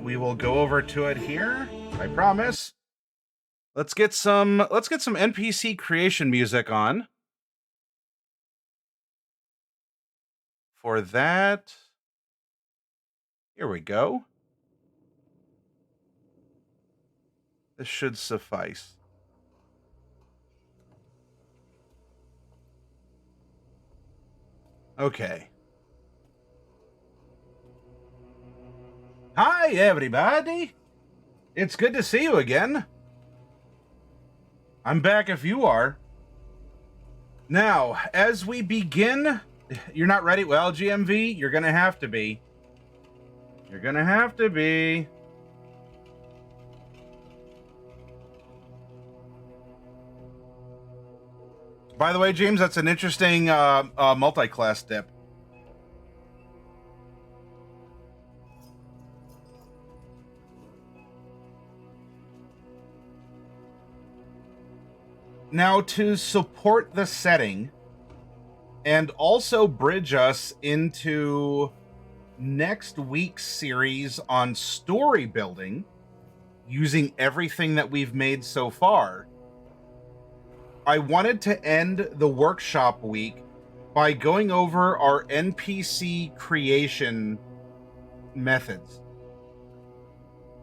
We will go over to it here. I promise. Let's get some NPC creation music on. For that, here we go. This should suffice. Okay. Hi, everybody. It's good to see you again. I'm back if you are. Now, as we begin, you're not ready? Well, GMV, you're going to have to be. You're going to have to be. By the way, James, that's an interesting multi-class dip. Now, to support the setting and also bridge us into next week's series on story building using everything that we've made so far, I wanted to end the workshop week by going over our NPC creation methods.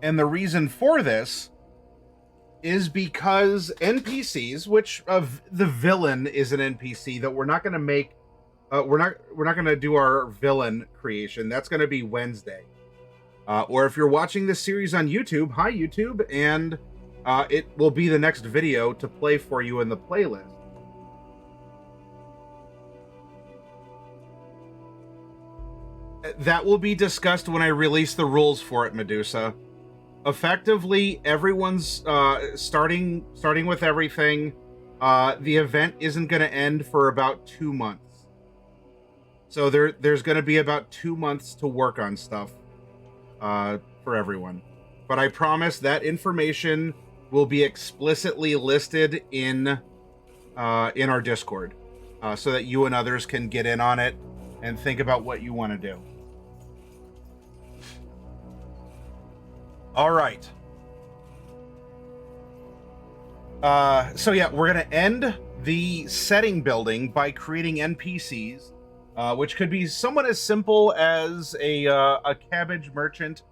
And the reason for this is because NPCs, which the villain is an NPC that we're not going to make, we're not going to do our villain creation. That's going to be Wednesday. Or if you're watching this series on YouTube, hi YouTube, and it will be the next video to play for you in the playlist. That will be discussed when I release the rules for it, Medusa. Effectively, everyone's starting with everything. The event isn't going to end for about 2 months. So there's going to be about 2 months to work on stuff for everyone. But I promise that information will be explicitly listed in our Discord, so that you and others can get in on it and think about what you want to do. All right. So yeah, we're going to end the setting building by creating NPCs, which could be somewhat as simple as a cabbage merchant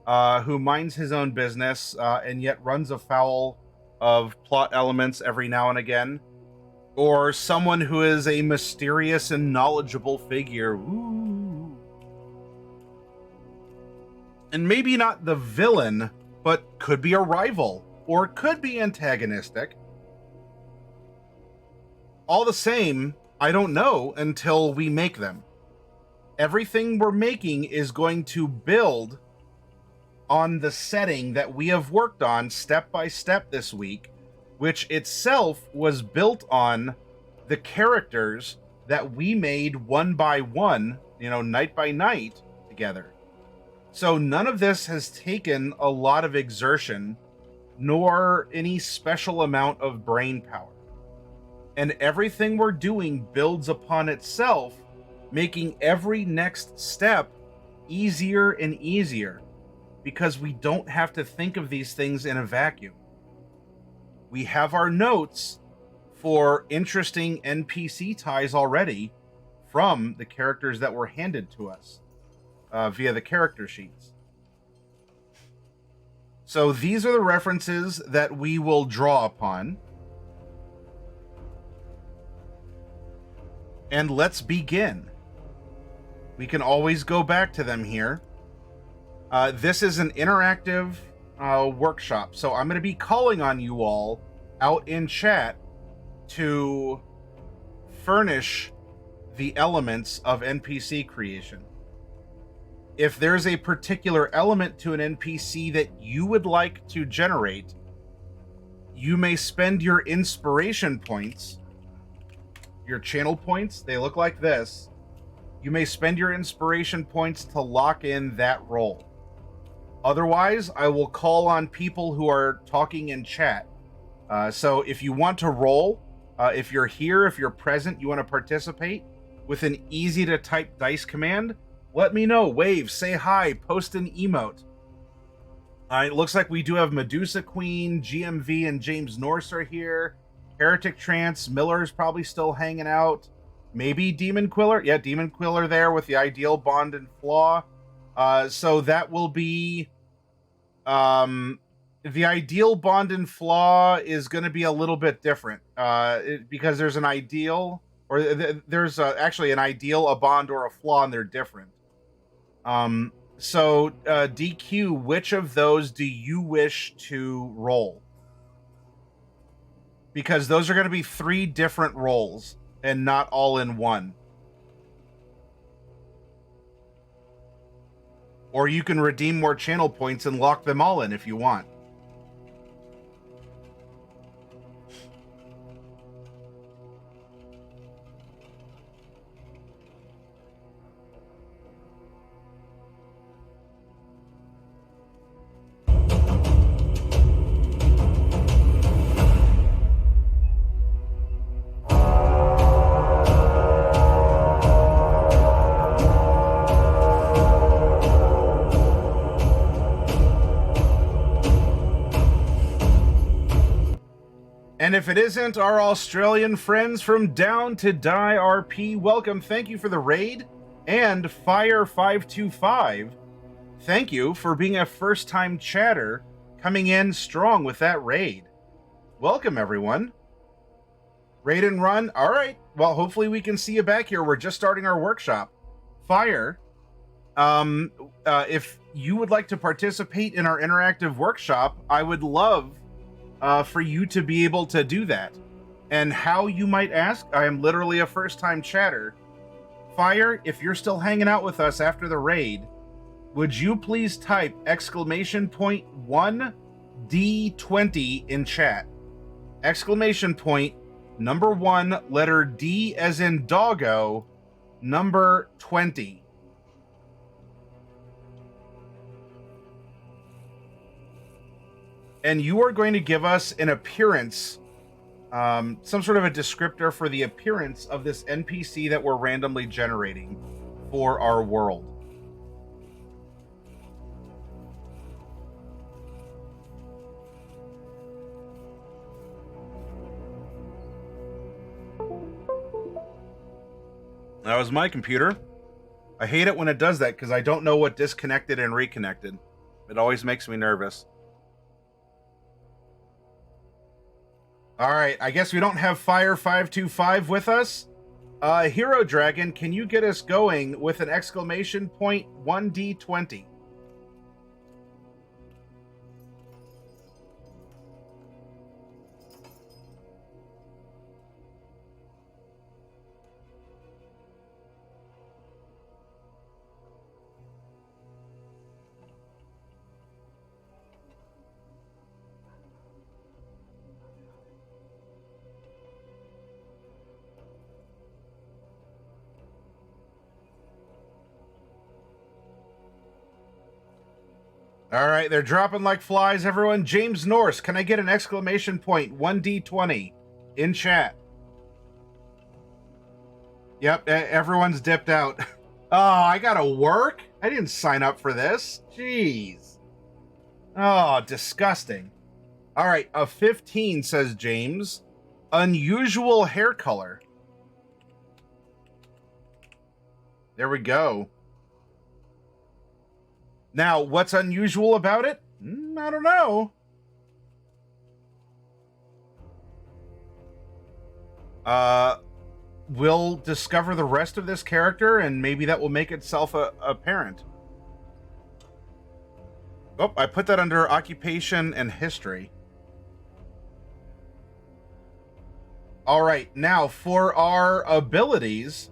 who minds his own business and yet runs afoul of plot elements every now and again, or someone who is a mysterious and knowledgeable figure. Ooh. And maybe not the villain, but could be a rival, or could be antagonistic. All the same, I don't know until we make them. Everything we're making is going to build on the setting that we have worked on step by step this week, which itself was built on the characters that we made one by one, night by night together. So none of this has taken a lot of exertion, nor any special amount of brain power. And everything we're doing builds upon itself, making every next step easier and easier, because we don't have to think of these things in a vacuum. We have our notes for interesting NPC ties already from the characters that were handed to us via the character sheets. So these are the references that we will draw upon. And let's begin. We can always go back to them here. This is an interactive workshop, so I'm going to be calling on you all out in chat to furnish the elements of NPC creation. If there's a particular element to an NPC that you would like to generate, you may spend your inspiration points, your channel points, they look like this. You may spend your inspiration points to lock in that role. Otherwise, I will call on people who are talking in chat. So if you want to roll, if you're here, if you're present, you want to participate with an easy to type dice command, let me know. Wave, say hi, post an emote. It looks like we do have Medusa Queen, GMV, and James Norse are here. Heretic Trance, Miller's probably still hanging out. Maybe Demon Quiller. Yeah, Demon Quiller there with the Ideal Bond and Flaw. So that will be... the Ideal Bond and Flaw is going to be a little bit different. Because there's an Ideal... Or there's actually an Ideal, a Bond, or a Flaw, and they're different. So, DQ, which of those do you wish to roll? Because those are going to be 3 different rolls and not all in one. Or you can redeem more channel points and lock them all in if you want. And if it isn't our Australian friends from Down to Die RP, welcome. Thank you for the raid. And Fire525, thank you for being a first-time chatter, coming in strong with that raid. Welcome, everyone. Raid and run. All right. Well, hopefully we can see you back here. We're just starting our workshop. Fire, if you would like to participate in our interactive workshop, I would love for you to be able to do that. And how, you might ask? I am literally a first-time chatter. Fire, if you're still hanging out with us after the raid, would you please type exclamation point 1D20 in chat? Exclamation point, number 1, letter D as in doggo, number 20. And you are going to give us an appearance, some sort of a descriptor for the appearance of this NPC that we're randomly generating for our world. That was my computer. I hate it when it does that because I don't know what disconnected and reconnected. It always makes me nervous. All right, I guess we don't have Fire525 with us. Hero Dragon, can you get us going with an exclamation point 1D20? All right, they're dropping like flies, everyone. James Norse, can I get an exclamation point 1D20 in chat? Yep, everyone's dipped out. Oh, I gotta work? I didn't sign up for this. Jeez. Oh, disgusting. All right, a 15, says James. Unusual hair color. There we go. Now, what's unusual about it? I don't know. We'll discover the rest of this character, and maybe that will make itself apparent. Oh, I put that under occupation and history. All right, now for our abilities.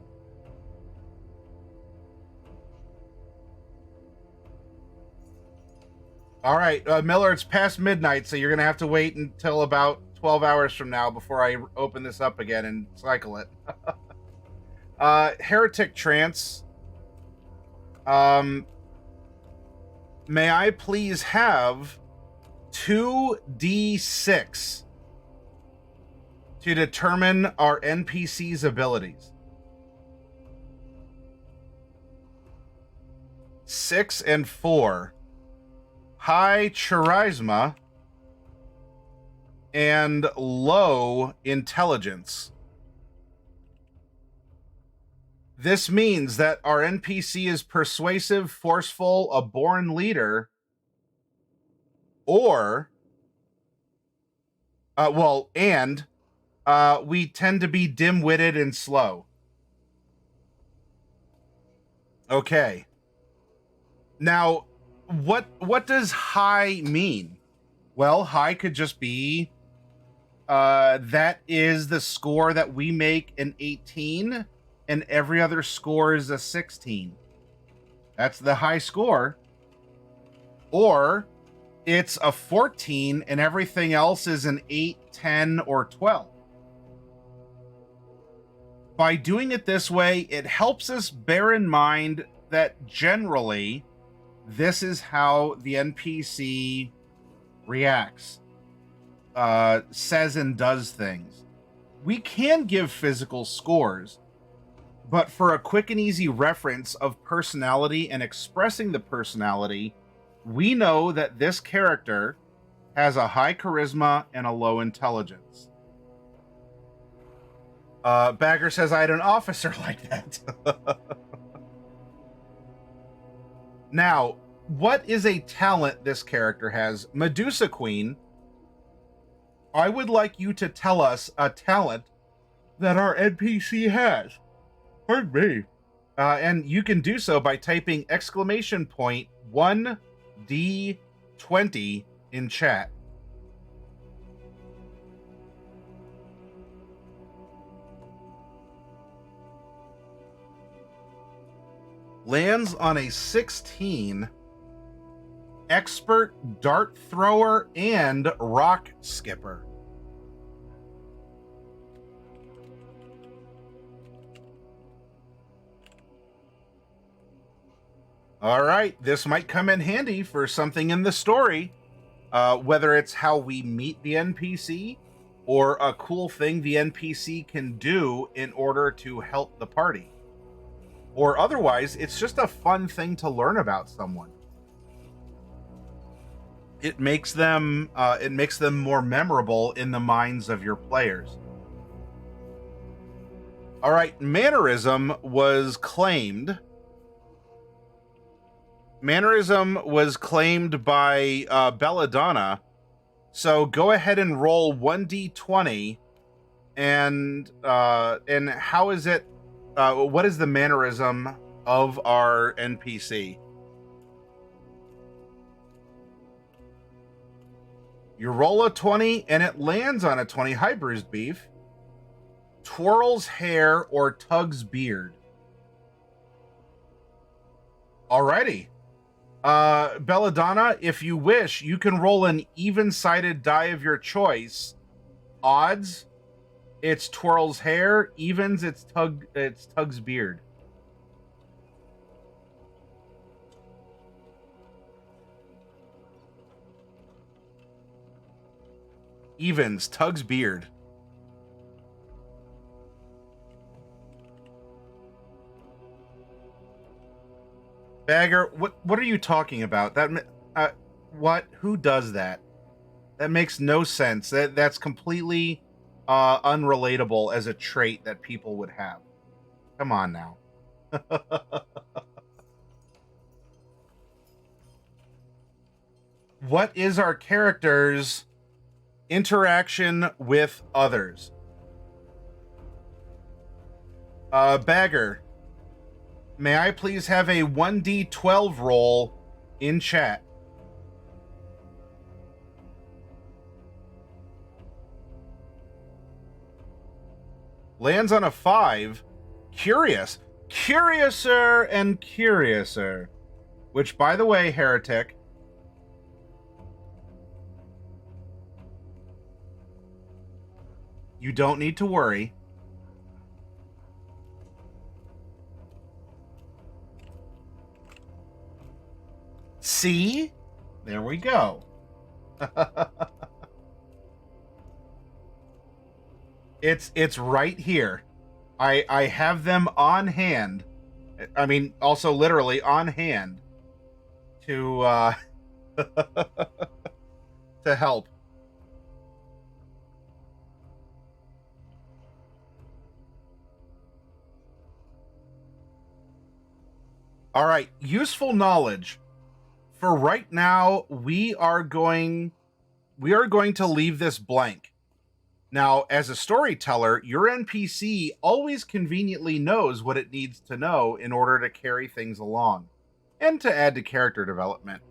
All right, Miller, it's past midnight, so you're going to have to wait until about 12 hours from now before I open this up again and cycle it. Heretic Trance. May I please have 2d6 to determine our NPC's abilities? 6 and 4. high charisma, and low intelligence. This means that our NPC is persuasive, forceful, a born leader, or, we tend to be dim-witted and slow. Okay. Now, what does high mean? Well, high could just be that is the score that we make an 18, and every other score is a 16. That's the high score. Or it's a 14 and everything else is an 8, 10, or 12. By doing it this way, it helps us bear in mind that generally this is how the NPC reacts, says and does things. We can give physical scores, but for a quick and easy reference of personality and expressing the personality, we know that this character has a high charisma and a low intelligence. Bagger says, I had an officer like that. Now, what is a talent this character has? Medusa Queen, I would like you to tell us a talent that our NPC has. Pardon me. And you can do so by typing exclamation point 1D20 in chat. Lands on a 16, expert dart thrower and rock skipper. All right, this might come in handy for something in the story, whether it's how we meet the NPC or a cool thing the NPC can do in order to help the party. Or otherwise, it's just a fun thing to learn about someone. It makes them more memorable in the minds of your players. All right, mannerism was claimed. Mannerism was claimed by Belladonna. So go ahead and roll 1d20, and how is it? What is the mannerism of our NPC? You roll a 20 and it lands on a 20. Hi, Bruised Beef. Twirls hair or tugs beard. Alrighty. Belladonna, if you wish, you can roll an even-sided die of your choice. Odds, it's twirls hair. Evens, it's tugs beard. Evens, tugs beard. Bagger, what are you talking about? That what? Who does that? That makes no sense. That's completely unrelatable as a trait that people would have. Come on now. What is our character's interaction with others? Bagger, may I please have a 1d12 roll in chat? Lands on a 5. Curious. Curiouser and curiouser. Which, by the way, Heretic, you don't need to worry. See? There we go. It's right here. I have them on hand. I mean, also literally on hand to to help. All right, useful knowledge. For right now, we are going to leave this blank. Now, as a storyteller, your NPC always conveniently knows what it needs to know in order to carry things along and to add to character development.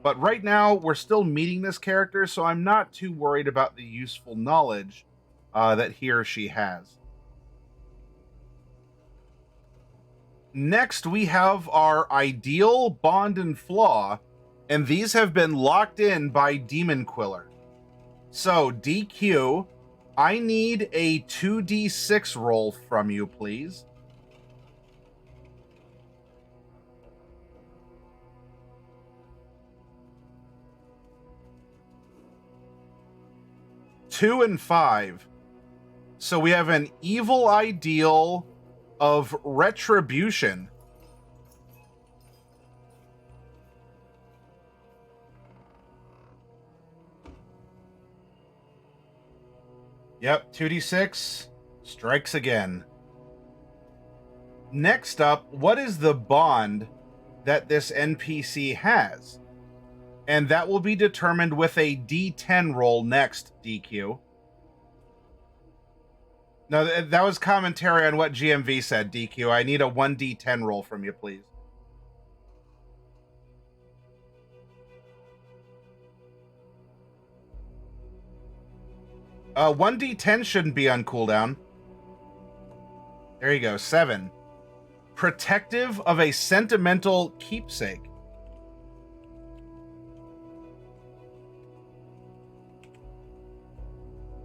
But right now, we're still meeting this character, so I'm not too worried about the useful knowledge that he or she has. Next, we have our ideal, bond, and flaw, and these have been locked in by Demon Quiller. So, DQ, I need a 2d6 roll from you, please. Two and 5. So we have an evil ideal of retribution. Yep, 2d6 strikes again. Next up, what is the bond that this NPC has? And that will be determined with a d10 roll next, DQ. No, that was commentary on what GMV said, DQ. I need a 1d10 roll from you, please. Uh, 1d10 shouldn't be on cooldown. There you go, 7. Protective of a sentimental keepsake.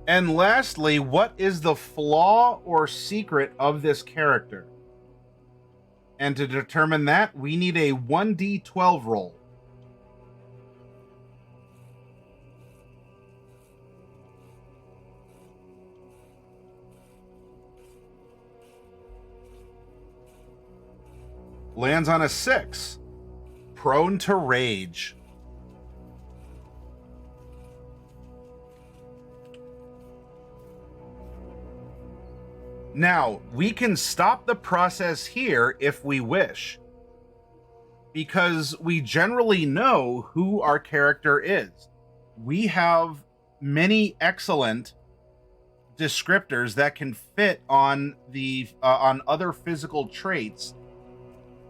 And lastly, what is the flaw or secret of this character? And to determine that, we need a 1d12 roll. Lands on a 6. Prone to rage. Now, we can stop the process here if we wish, because we generally know who our character is. We have many excellent descriptors that can fit on the on other physical traits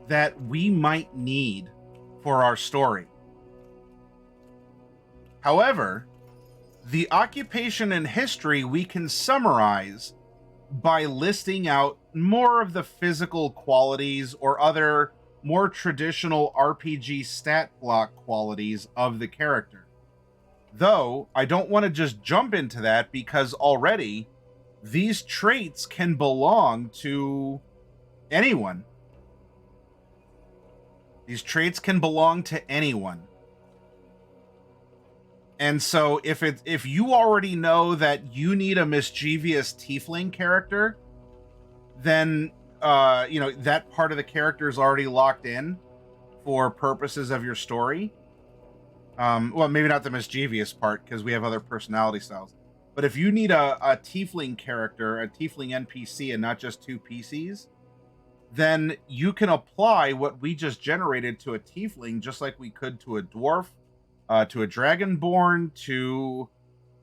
that we might need for our story. However, the occupation and history we can summarize by listing out more of the physical qualities or other more traditional RPG stat block qualities of the character. Though, I don't want to just jump into that because already these traits can belong to anyone. These traits can belong to anyone. And so if you already know that you need a mischievous tiefling character, then that part of the character is already locked in for purposes of your story. Well, maybe not the mischievous part because we have other personality styles. But if you need a tiefling character, a tiefling NPC, and not just two PCs, then you can apply what we just generated to a tiefling just like we could to a dwarf, to a dragonborn, to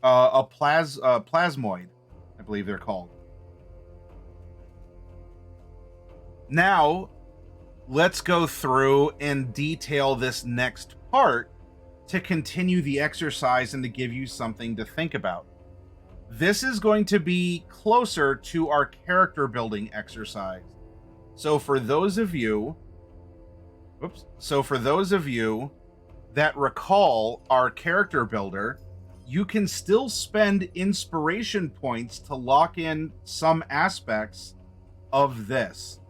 a plasmoid, I believe they're called. Now, let's go through and detail this next part to continue the exercise and to give you something to think about. This is going to be closer to our character building exercise. So for those of you that recall our character builder, you can still spend inspiration points to lock in some aspects of this.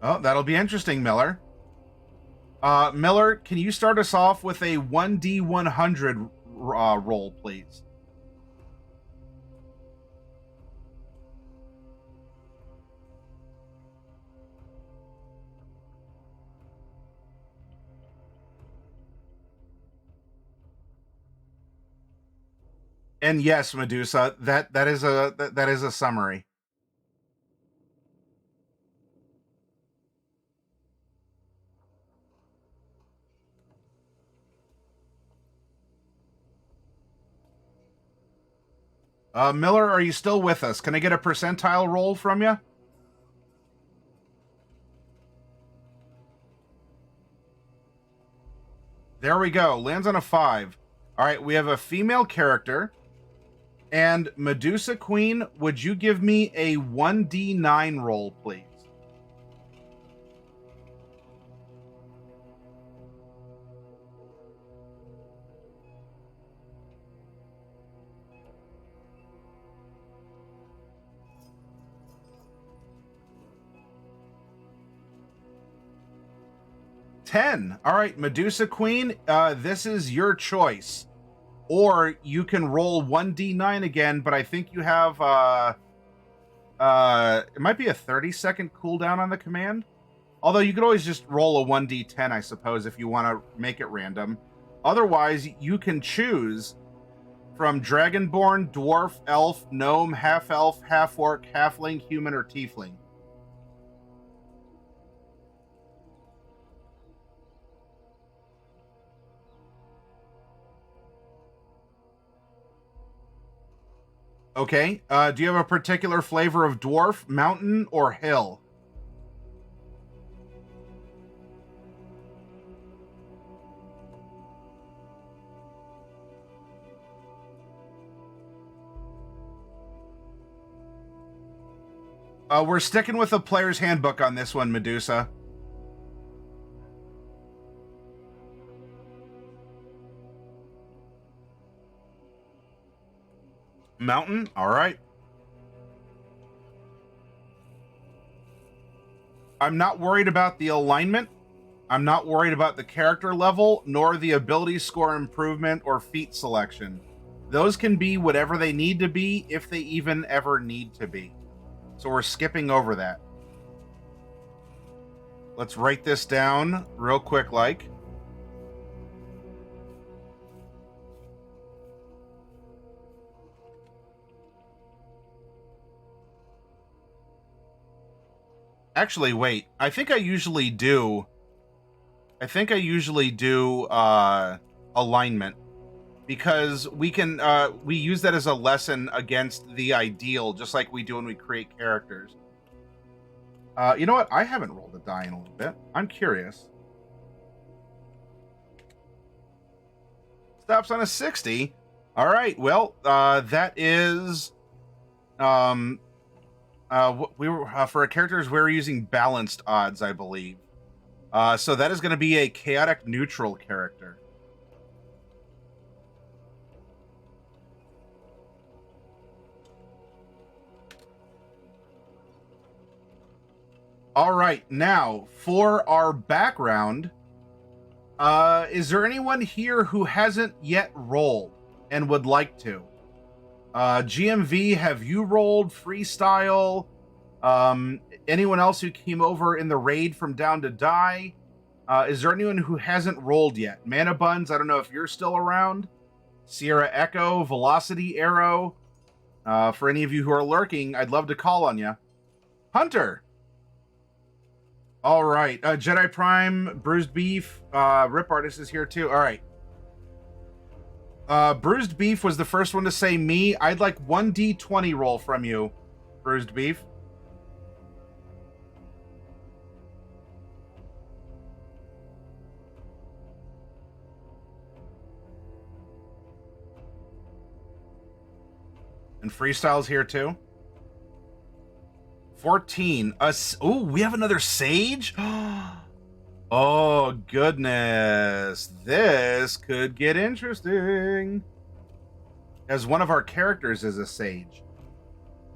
Oh, that'll be interesting, Miller. Miller, can you start us off with a 1d100 roll, please? And yes, Medusa, that is a summary. Miller, are you still with us? Can I get a percentile roll from you? There we go. Lands on a 5. All right, we have a female character. And Medusa Queen, would you give me a 1d9 roll, please? $10. All right, Medusa Queen, this is your choice. Or you can roll 1d9 again, but I think you have it might be a 30-second cooldown on the command. Although you could always just roll a 1d10, I suppose, if you want to make it random. Otherwise, you can choose from Dragonborn, Dwarf, Elf, Gnome, Half-Elf, Half-Orc, Halfling, Human, or Tiefling. Okay. Do you have a particular flavor of Dwarf, Mountain, or Hill? We're sticking with the player's handbook on this one, Medusa. Mountain? All right. I'm not worried about the alignment. I'm not worried about the character level, nor the ability score improvement or feat selection. Those can be whatever they need to be, if they even ever need to be. So we're skipping over that. Let's write this down real quick, like. Actually, wait. I think I usually do alignment, because we can we use that as a lesson against the ideal, just like we do when we create characters. You know what? I haven't rolled a die in a little bit. I'm curious. Stops on a 60. All right. Well, that is we were for our characters we're using balanced odds, I believe. So that is going to be a chaotic neutral character. All right, now for our background, is there anyone here who hasn't yet rolled and would like to? GMV, have you rolled freestyle? Anyone else who came over in the raid from Down to Die? Is there anyone who hasn't rolled yet? Mana Buns, I don't know if you're still around. Sierra Echo, Velocity Arrow. For any of you who are lurking, I'd love to call on you. Hunter. All right. Jedi Prime, Bruised Beef, Rip Artist is here too. All right. Bruised Beef was the first one to say me. I'd like 1d20 roll from you, Bruised Beef. And Freestyle's here too. 14. Oh, we have another Sage? Oh, goodness. This could get interesting. As one of our characters is a Sage.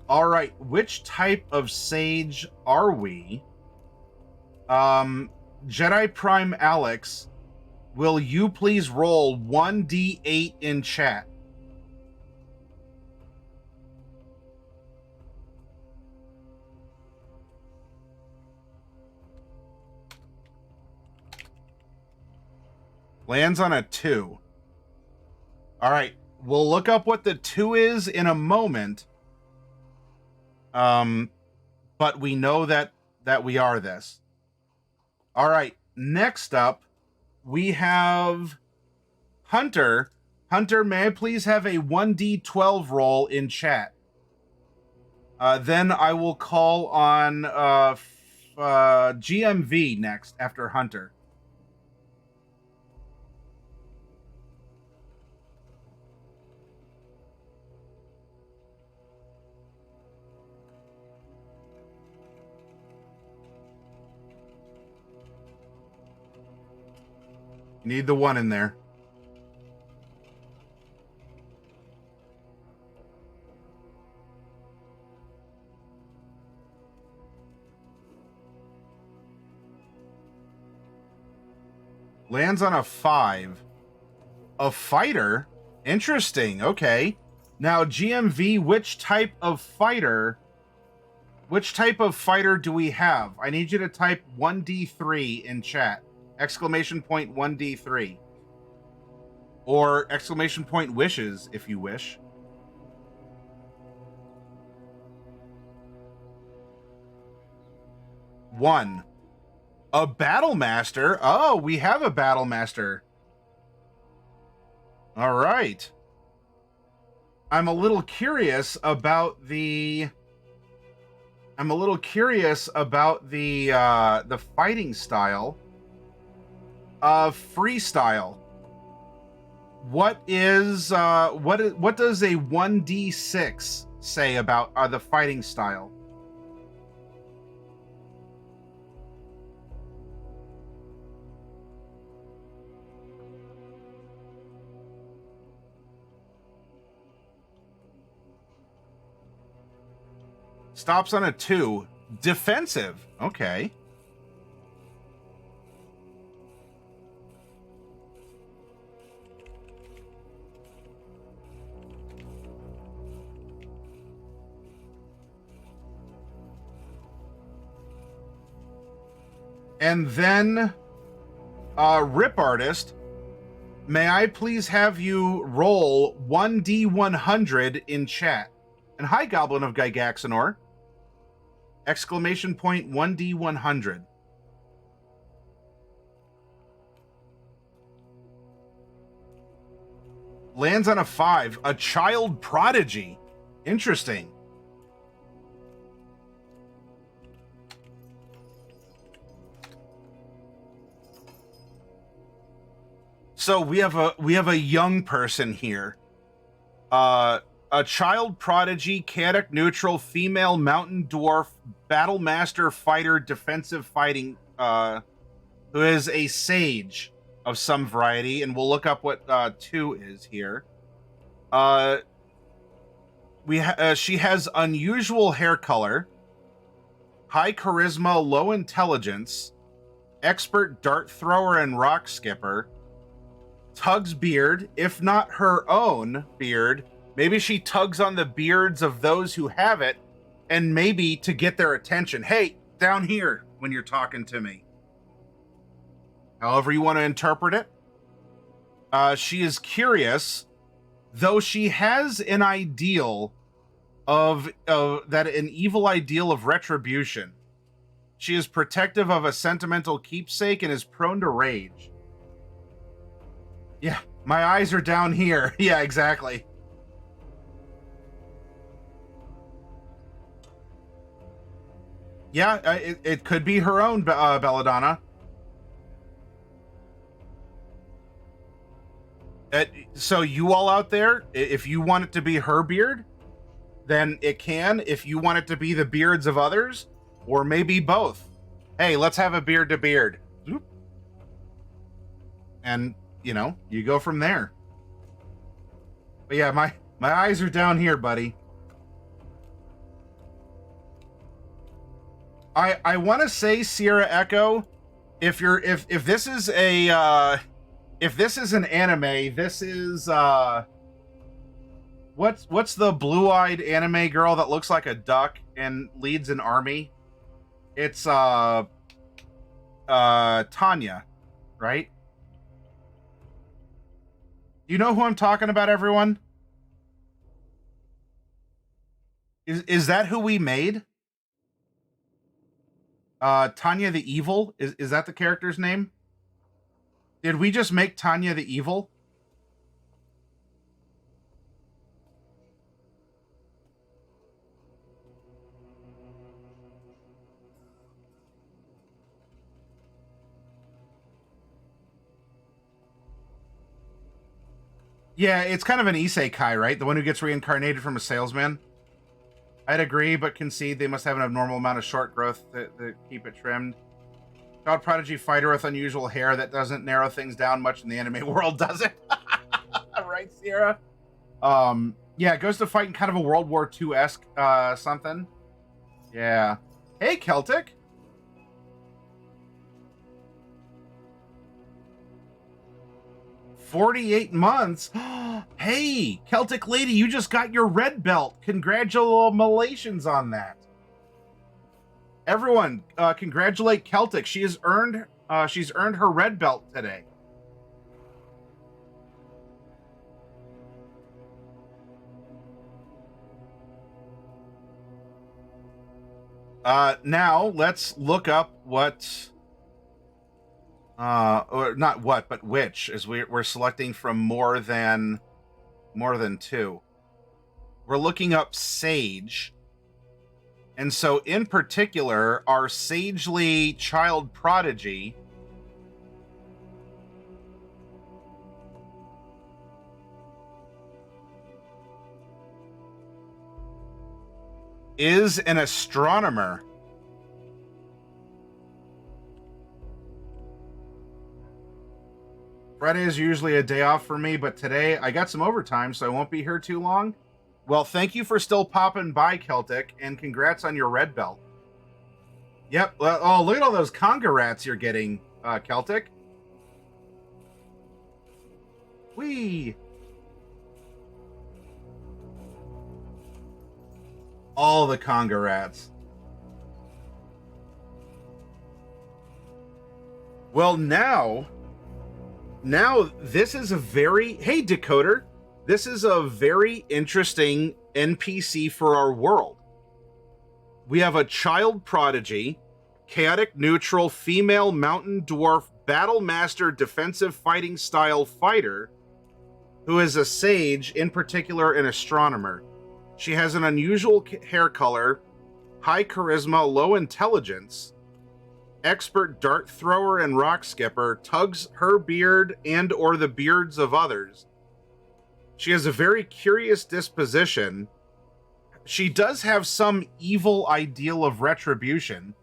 All right, which type of Sage are we? Jedi Prime Alex, will you please roll 1d8 in chat? Lands on a 2. All right. We'll look up what the 2 is in a moment. But we know that we are this. All right. Next up, we have Hunter. Hunter, may I please have a 1d12 roll in chat? Then I will call on GMV next after Hunter. You need the 1 in there. Lands on a 5. A fighter? Interesting. Okay. Now, GMV, which type of fighter do we have? I need you to type 1d3 in chat. Exclamation point 1d3. Or exclamation point wishes, if you wish. One. A battle master? Oh, we have a battle master. All right. I'm a little curious about the fighting style. Freestyle. What does a 1d6 say about the fighting style? Stops on a 2. Defensive. Okay. And then, Rip Artist, may I please have you roll 1d100 in chat? And hi, Goblin of Gygaxanor. Exclamation point 1d100. Lands on a 5. A child prodigy. Interesting. So we have a young person here. A child prodigy, chaotic neutral, female mountain dwarf, battle master fighter, defensive fighting, who is a sage of some variety, and we'll look up what 2 is here. She has unusual hair color, high charisma, low intelligence, expert dart thrower and rock skipper, tugs beard, if not her own beard. Maybe she tugs on the beards of those who have it, and maybe to get their attention. Hey, down here when you're talking to me. However you want to interpret it. She is curious, though she has an ideal of an evil ideal of retribution. She is protective of a sentimental keepsake and is prone to rage. Yeah, my eyes are down here. Yeah, exactly. Yeah, it could be her own, Belladonna. So you all out there, if you want it to be her beard, then it can. If you want it to be the beards of others, or maybe both. Hey, let's have a beard to beard. And, you go from there. But yeah, my eyes are down here, buddy. I want to say, Sierra Echo, if this is a if this is an anime, this is what's the blue-eyed anime girl that looks like a duck and leads an army? It's Tanya, right? You know who I'm talking about, everyone? Is that who we made? Tanya the Evil? Is that the character's name? Did we just make Tanya the Evil? Yeah, it's kind of an isekai, right? The one who gets reincarnated from a salesman. I'd agree, but concede they must have an abnormal amount of short growth to keep it trimmed. Child prodigy fighter with unusual hair that doesn't narrow things down much in the anime world, does it? Right, Sierra? Yeah, it goes to fight in kind of a World War II-esque something. Yeah. Hey, Celtic. $48 months. Hey, Celtic lady, you just got your red belt. Congratulations on that. Everyone, congratulate Celtic. She's earned her red belt today. Now let's look up what or not what, but which, as we're selecting from more than two. We're looking up Sage. And so in particular, our sagely child prodigy is an astronomer. Friday is usually a day off for me, but today I got some overtime, so I won't be here too long. Well, thank you for still popping by, Celtic, and congrats on your red belt. Yep. Oh, look at all those conga rats you're getting, Celtic. Whee! All the conga rats. Well, now this is a very... Hey, Decoder! This is a very interesting NPC for our world. We have a child prodigy, chaotic neutral, female mountain dwarf, battle master, defensive fighting style fighter, who is a sage, in particular an astronomer. She has an unusual hair color, high charisma, low intelligence, expert dart thrower and rock skipper, tugs her beard and or the beards of others. She has a very curious disposition. She does have some evil ideal of retribution.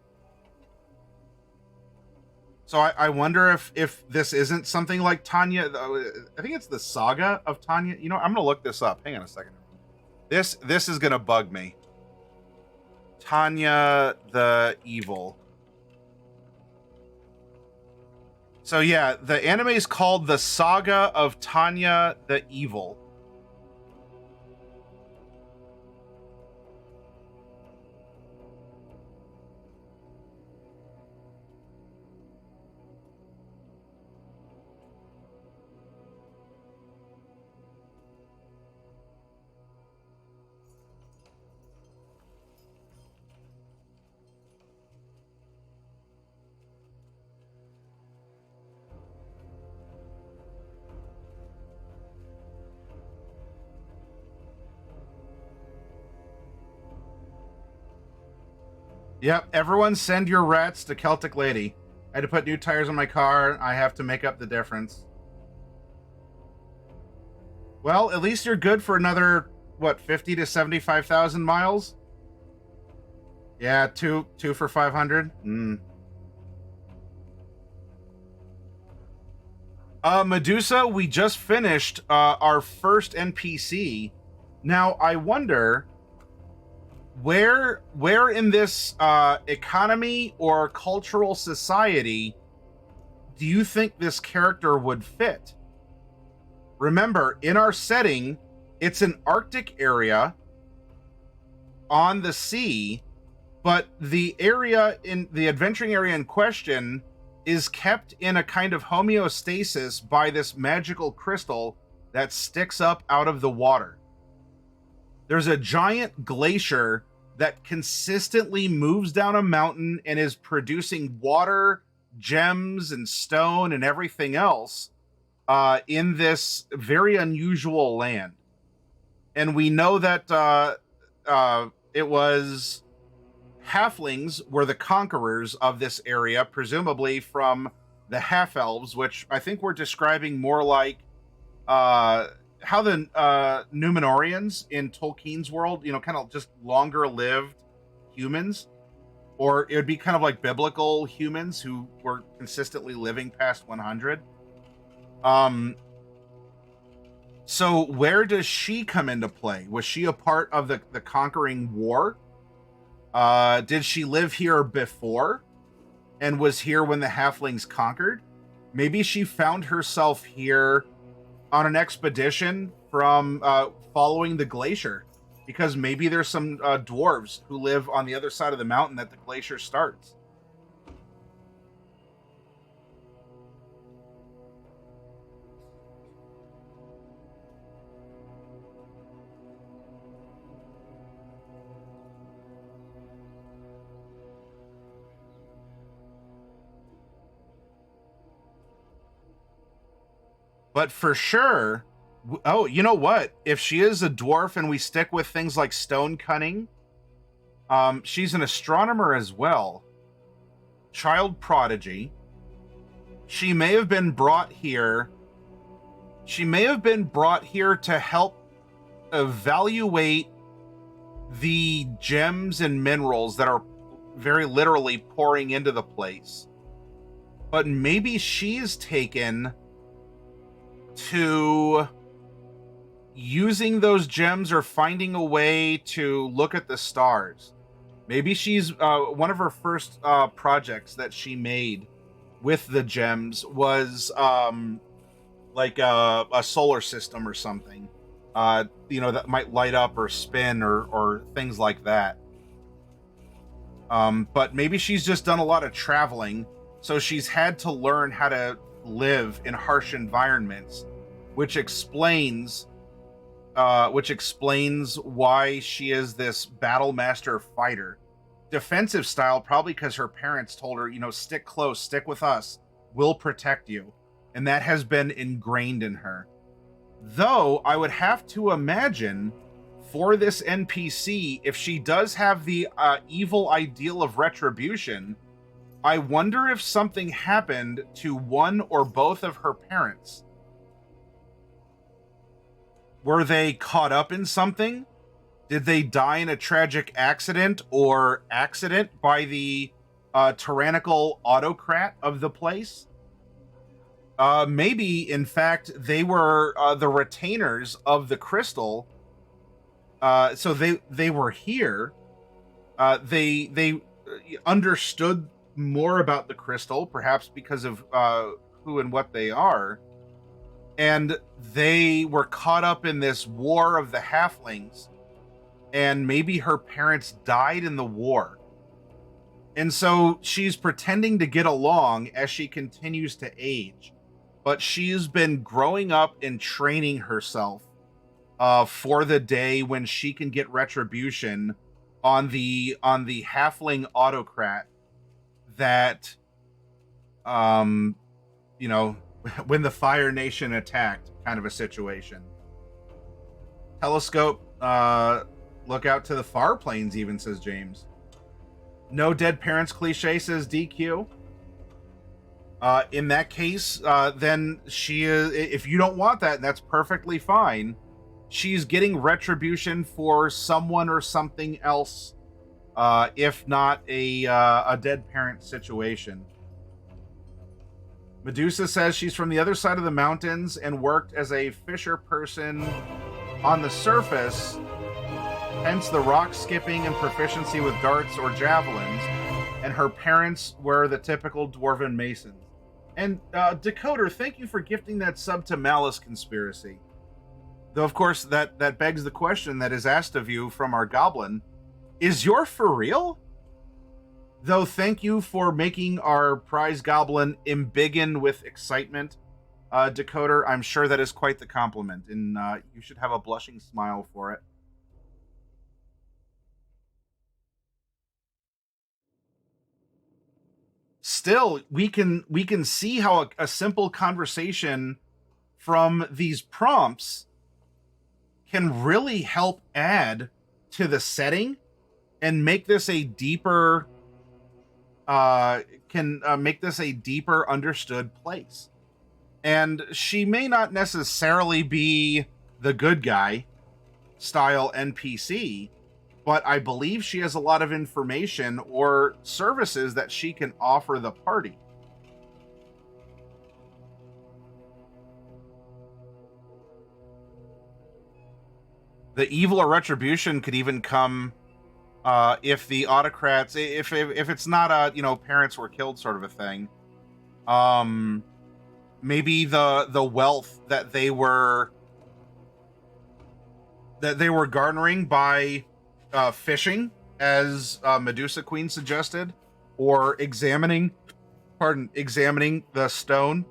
So I wonder if this isn't something like Tanya. I think it's the saga of Tanya. You know, I'm going to look this up. Hang on a second. This is going to bug me. Tanya the Evil. So yeah, the anime is called The Saga of Tanya the Evil. Yep, everyone send your rats to Celtic Lady. I had to put new tires on my car. I have to make up the difference. Well, at least you're good for another, what, 50 to 75,000 miles? Yeah, two for 500. Medusa, we just finished our first NPC. Now, I wonder where in this economy or cultural society do you think this character would fit? Remember, in our setting, it's an Arctic area on the sea, but the area in the adventuring area in question is kept in a kind of homeostasis by this magical crystal that sticks up out of the water. There's a giant glacier that consistently moves down a mountain and is producing water, gems, and stone and everything else in this very unusual land. And we know that it was halflings were the conquerors of this area, presumably from the half elves, which I think we're describing more like how the Numenorians in Tolkien's world, kind of just longer lived humans, or it would be kind of like biblical humans who were consistently living past 100. So where does she come into play? Was she a part of the conquering war? Did she live here before and was here when the halflings conquered? Maybe she found herself here on an expedition from following the glacier, because maybe there's some dwarves who live on the other side of the mountain that the glacier starts. But for sure, oh, you know what? If she is a dwarf and we stick with things like stone cutting, she's an astronomer as well. Child prodigy. She may have been brought here. She may have been brought here to help evaluate the gems and minerals that are very literally pouring into the place. But maybe she's taken to using those gems or finding a way to look at the stars. Maybe she's one of her first projects that she made with the gems was like a solar system or something, that might light up or spin or things like that. But maybe she's just done a lot of traveling, so she's had to learn how to live in harsh environments, which explains why she is this battle master fighter, defensive style, probably because her parents told her, stick close, stick with us, we'll protect you, and that has been ingrained in her. Though I would have to imagine for this NPC, if she does have the evil ideal of retribution, I wonder if something happened to one or both of her parents. Were they caught up in something? Did they die in a tragic accident by the tyrannical autocrat of the place? Maybe, in fact, they were the retainers of the crystal. So they were here. They understood more about the crystal, perhaps because of who and what they are, and they were caught up in this war of the halflings, and maybe her parents died in the war, and so she's pretending to get along as she continues to age, but she's been growing up and training herself for the day when she can get retribution on the halfling autocrat that when the Fire Nation attacked, kind of a situation. Telescope, look out to the far plains, even, says James. No dead parents cliche, says DQ. In that case, then she is, if you don't want that, that's perfectly fine. She's getting retribution for someone or something else, if not a dead parent situation. Medusa says she's from the other side of the mountains and worked as a fisher person on the surface, hence the rock skipping and proficiency with darts or javelins, and her parents were the typical dwarven masons. And Decoder, thank you for gifting that sub to Malice Conspiracy. Though, of course, that begs the question that is asked of you from our goblin. Is you're for real? Though, thank you for making our prize goblin embiggen with excitement, Decoder. I'm sure that is quite the compliment, and you should have a blushing smile for it. still, we can see how a simple conversation from these prompts can really help add to the setting and make this a deeper make this a deeper understood place. And she may not necessarily be the good guy style NPC, but I believe she has a lot of information or services that she can offer the party. The evil or retribution could even come if the autocrats, if it's not a, you know, parents were killed sort of a thing. Maybe the wealth that they were garnering by fishing, as Medusa Queen suggested, or examining the stone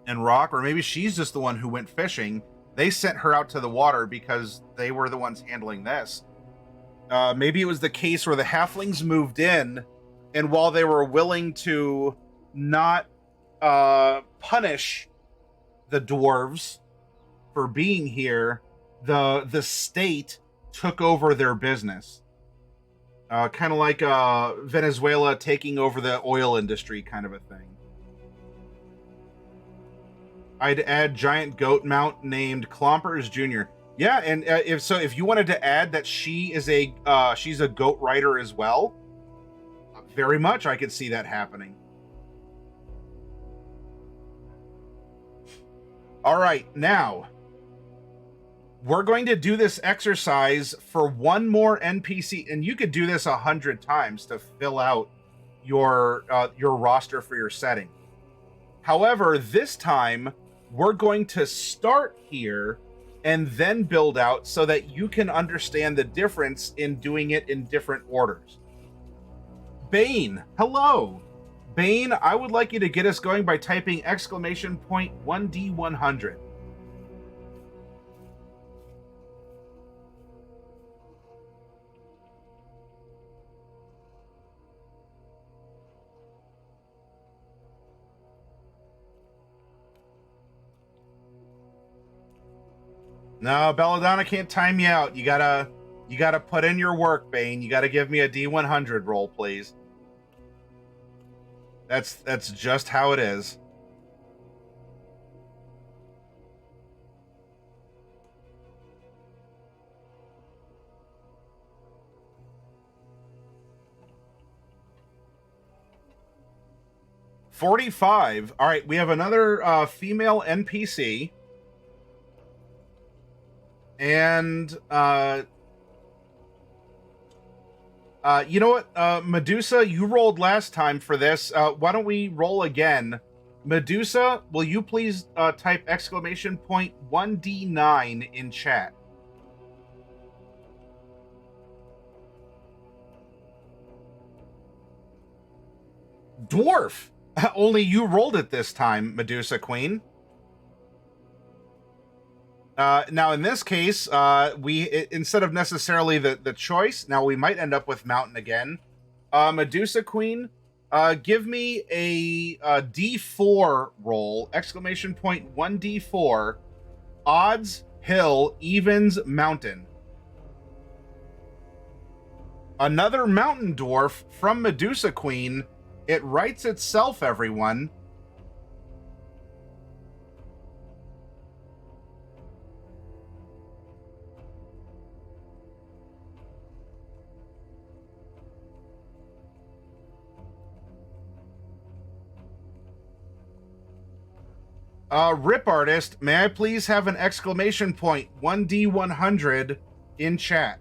and rock, or maybe she's just the one who went fishing. They sent her out to the water because they were the ones handling this. Maybe it was the case where the halflings moved in, and while they were willing to not punish the dwarves for being here, the state took over their business. Kind of like Venezuela taking over the oil industry kind of a thing. I'd add giant goat mount named Clompers Jr. Yeah, and if you wanted to add that she is she's a goat rider as well, very much I could see that happening. All right, now we're going to do this exercise for one more NPC, and you could do this 100 times to fill out your roster for your setting. However, this time we're going to start here and then build out so that you can understand the difference in doing it in different orders. Bane, hello. Bane, I would like you to get us going by typing exclamation point 1D100. No, Belladonna can't time you out. You gotta put in your work, Bane. You gotta give me a D100 roll, please. That's just how it is. $45. All right, we have another female NPC. And you know what, Medusa, you rolled last time for this. Why don't we roll again? Medusa, will you please type exclamation point 1D9 in chat? Dwarf! Only you rolled it this time, Medusa Queen. Now, in this case, instead of necessarily the choice, now we might end up with Mountain again. Medusa Queen, give me a D4 roll, exclamation point 1D4, odds, hill, evens, mountain. Another mountain dwarf from Medusa Queen. It writes itself, everyone. Rip Artist, may I please have an exclamation point 1D100 in chat?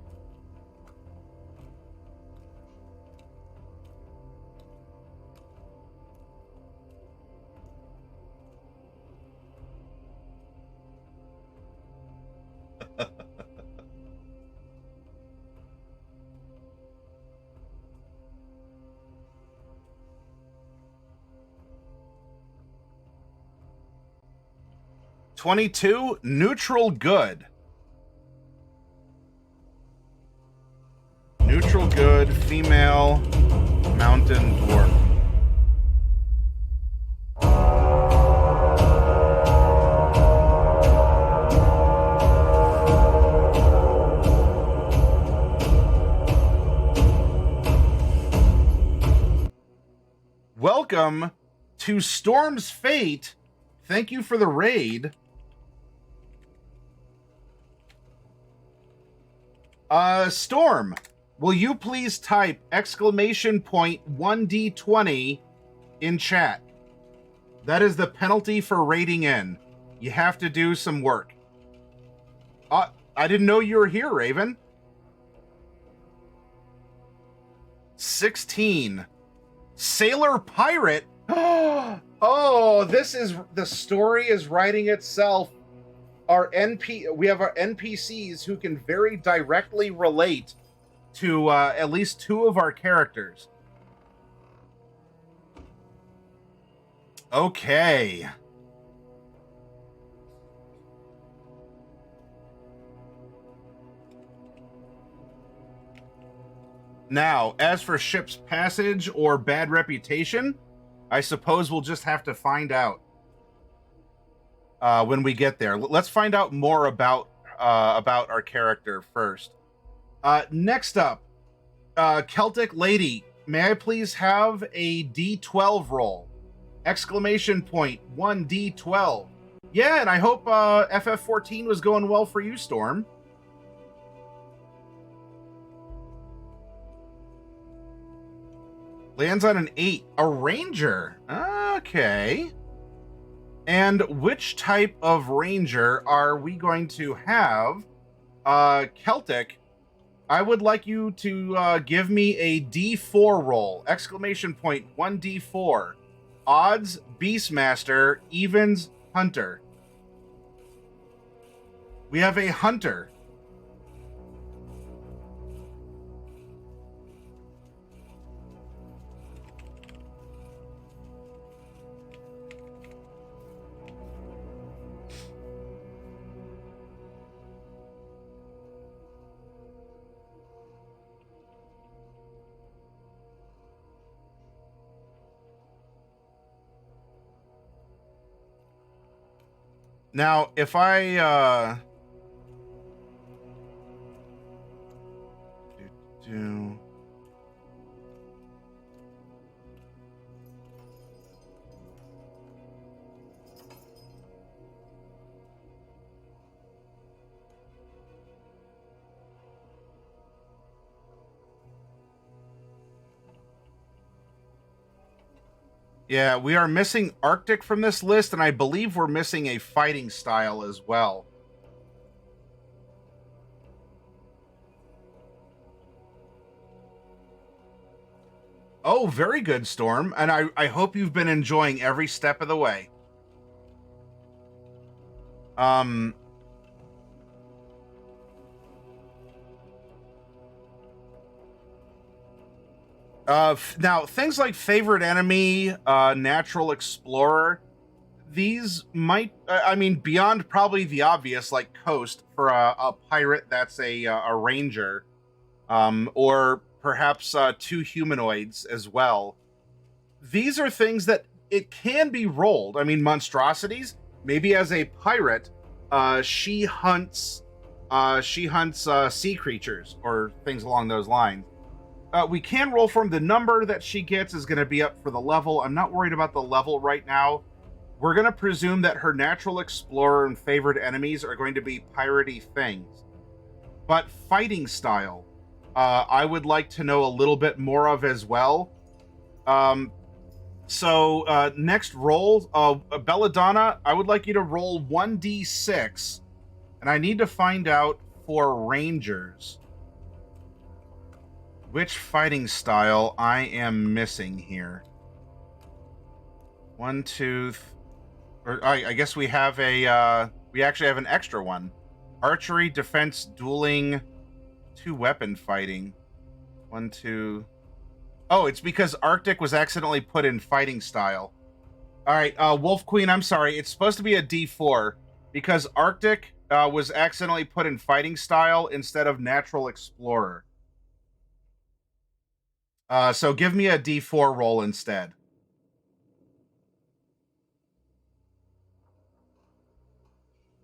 $22, neutral good. Neutral good, female, mountain dwarf. Welcome to Storm's Fate. Thank you for the raid. Storm, will you please type exclamation point 1D20 in chat? That is the penalty for raiding in. You have to do some work. I didn't know you were here, Raven. 16. Sailor Pirate? Oh, this is... The story is writing itself. We have our NPCs who can very directly relate to at least two of our characters. Okay. Now, as for ship's passage or bad reputation, I suppose we'll just have to find out when we get there. Let's find out more about our character first. Next up, Celtic Lady, may I please have a D12 roll? Exclamation point 1D12. Yeah, and I hope FF14 was going well for you, Storm. Lands on an 8. A ranger. Okay. And which type of ranger are we going to have? Celtic, I would like you to give me a D4 roll. Exclamation point 1D4. Odds, Beastmaster, evens, Hunter. We have a Hunter. Now, if I Yeah, we are missing Arctic from this list, and I believe we're missing a fighting style as well. Oh, very good, Storm. And I hope you've been enjoying every step of the way. Now, things like favorite enemy, natural explorer, these might, I mean, beyond probably the obvious, like Coast for a pirate that's a ranger, or perhaps two humanoids as well. These are things that it can be rolled. I mean, monstrosities, maybe as a pirate, she hunts sea creatures or things along those lines. We can roll from the number that she gets is going to be up for the level. I'm not worried about the level right now. We're going to presume that her natural explorer and favorite enemies are going to be piratey things. But fighting style, I would like to know a little bit more of as well. So next roll, Belladonna, I would like you to roll 1d6. And I need to find out for rangers which fighting style I am missing here. 1, 2, or I guess we have we actually have an extra one. Archery, defense, dueling, 2 weapon fighting. 1, 2. Oh, it's because Arctic was accidentally put in fighting style. All right, Wolf Queen, I'm sorry. It's supposed to be a D4 because Arctic was accidentally put in fighting style instead of natural explorer. So give me a D4 roll instead.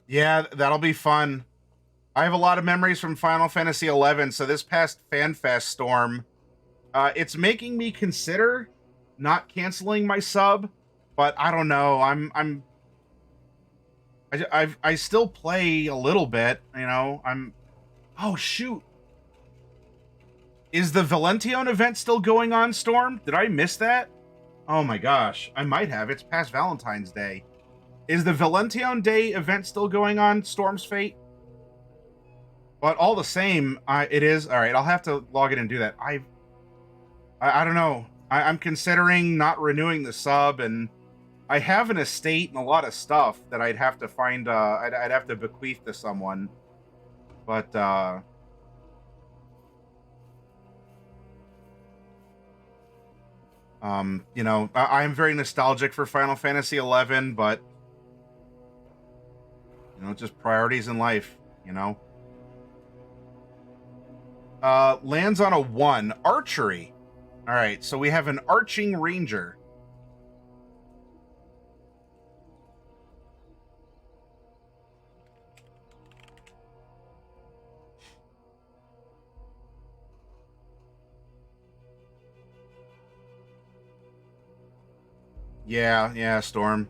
Yeah, that'll be fun. I have a lot of memories from Final Fantasy XI, so this past FanFest Storm, it's making me consider not canceling my sub, but I don't know. I still play a little bit, you know. Oh shoot. Is the Valentione event still going on, Storm? Did I miss that? Oh my gosh, I might have. It's past Valentine's Day. Is the Valentione Day event still going on, Storm's Fate? But all the same, it is. All right, I'll have to log in and do that. I don't know. I'm considering not renewing the sub, and I have an estate and a lot of stuff that I'd have to find. I'd have to bequeath to someone. But you know, I am very nostalgic for Final Fantasy XI, but you know, just priorities in life. You know. Lands on a 1. Archery. All right, so we have an arching ranger. Yeah, Storm.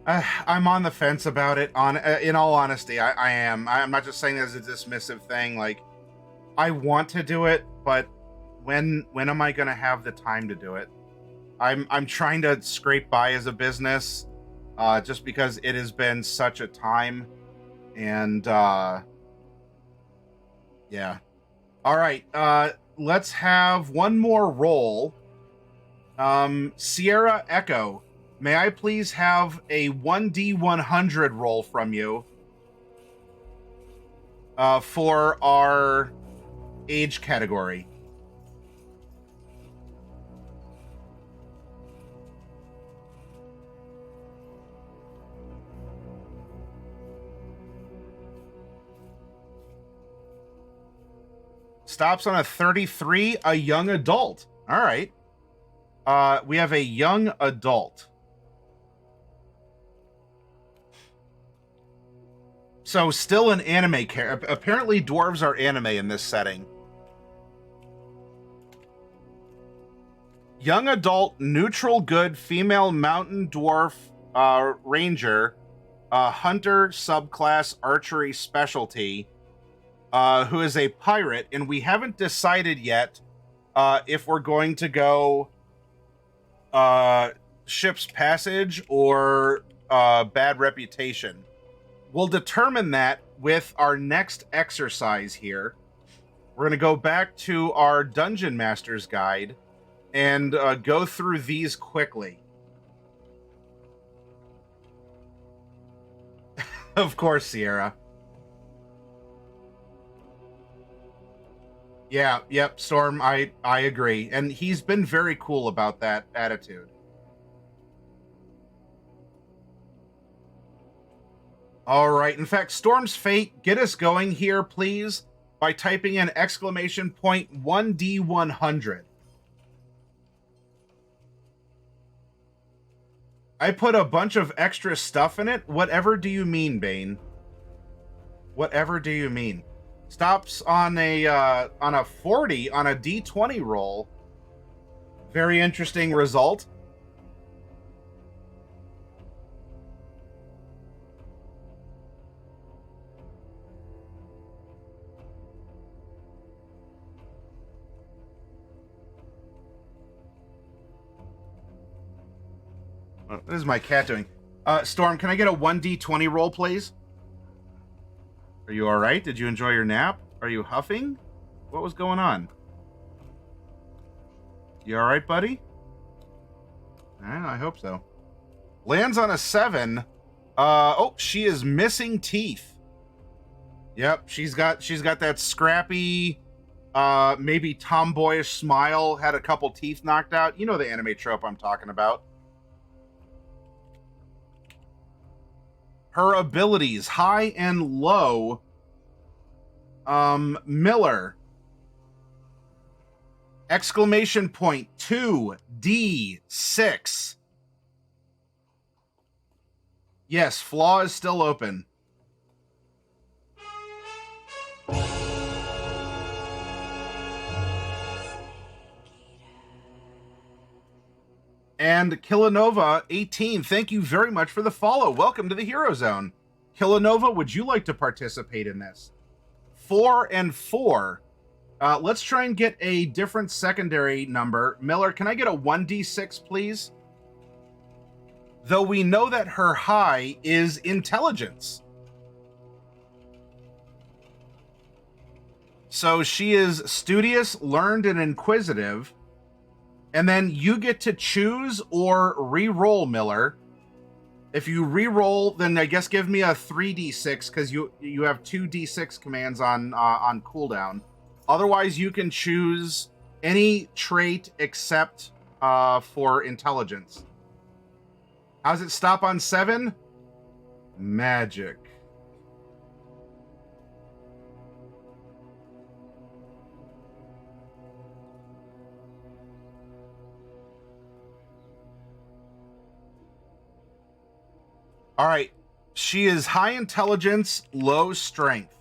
I'm on the fence about it. In all honesty, I am. I'm not just saying this as a dismissive thing. Like, I want to do it, but when am I going to have the time to do it? I'm trying to scrape by as a business, just because it has been such a time, and yeah. All right, let's have one more roll. Sierra Echo, may I please have a 1D100 roll from you for our age category? Stops on a 33, a young adult. All right. We have a young adult. So still an anime character. Apparently dwarves are anime in this setting. Young adult, neutral good, female mountain dwarf ranger, hunter subclass archery specialty, who is a pirate, and we haven't decided yet if we're going to go ship's passage or bad reputation. We'll determine that with our next exercise here. We're going to go back to our Dungeon Master's Guide and go through these quickly. Of course, Sierra. Yeah, yep, Storm, I agree. And he's been very cool about that attitude. All right. In fact, Storm's Fate, get us going here, please, by typing in exclamation point 1D100. I put a bunch of extra stuff in it. Whatever do you mean, Bane? Whatever do you mean? Stops on a 40 on a D20 roll. Very interesting result. What is my cat doing? Storm, can I get a 1D20 roll, please? Are you all right? Did you enjoy your nap? Are you huffing? What was going on? You all right, buddy? I hope so. Lands on a 7. Oh, she is missing teeth. Yep, she's got that scrappy, maybe tomboyish smile. Had a couple teeth knocked out. You know the anime trope I'm talking about. Her abilities, high and low. Miller. Exclamation point 2D6. Yes, flaw is still open. And Killanova 18, thank you very much for the follow. Welcome to the Hero Zone. Killanova, would you like to participate in this? 4 and 4. Let's try and get a different secondary number. Miller, can I get a 1d6, please? Though we know that her high is intelligence. So she is studious, learned, and inquisitive. And then you get to choose or re-roll, Miller. If you re-roll, then I guess give me a 3d6 because you have 2d6 commands on cooldown. Otherwise, you can choose any trait except for intelligence. How's it stop on 7? Magic. All right. She is high intelligence, low strength.